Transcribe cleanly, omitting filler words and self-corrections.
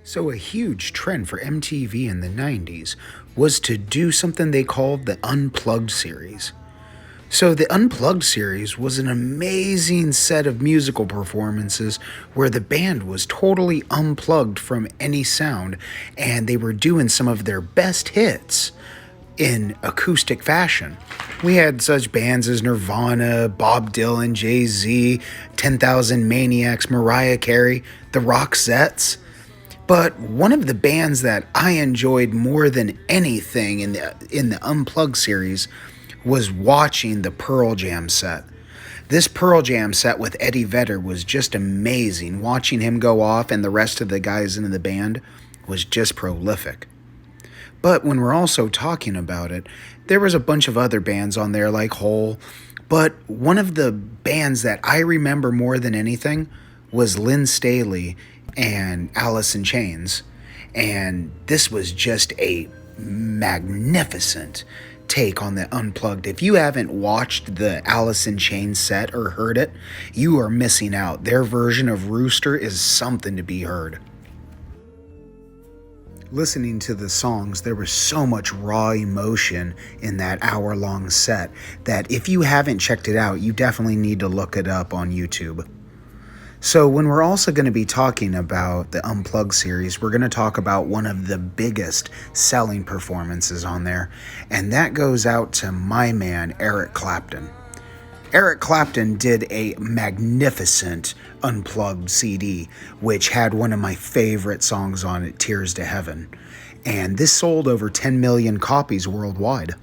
So, a huge trend for MTV in the 90s was to do something they called the Unplugged series. So, the Unplugged series was an amazing set of musical performances where the band was totally unplugged from any sound and they were doing some of their best hits in acoustic fashion. We had such bands as Nirvana, Bob Dylan, Jay-Z, 10,000 Maniacs, Mariah Carey, the Roxettes. But one of the bands that I enjoyed more than anything in the Unplugged series was watching the Pearl Jam set. This Pearl Jam set with Eddie Vedder was just amazing. Watching him go off and the rest of the guys in the band was just prolific. But when we're also talking about it, there was a bunch of other bands on there like Hole. But one of the bands that I remember more than anything was Lynn Staley and Alice in Chains. And this was just a magnificent take on the Unplugged. If you haven't watched the Alice in Chains set or heard it, you are missing out. Their version of Rooster is something to be heard. Listening to the songs, there was so much raw emotion in that hour-long set that if you haven't checked it out, you definitely need to look it up on YouTube. So when we're also going to be talking about the Unplugged series, we're going to talk about one of the biggest selling performances on there, and that goes out to my man, Eric Clapton. Eric Clapton did a magnificent Unplugged CD, which had one of my favorite songs on it, Tears to Heaven. And this sold over 10 million copies worldwide.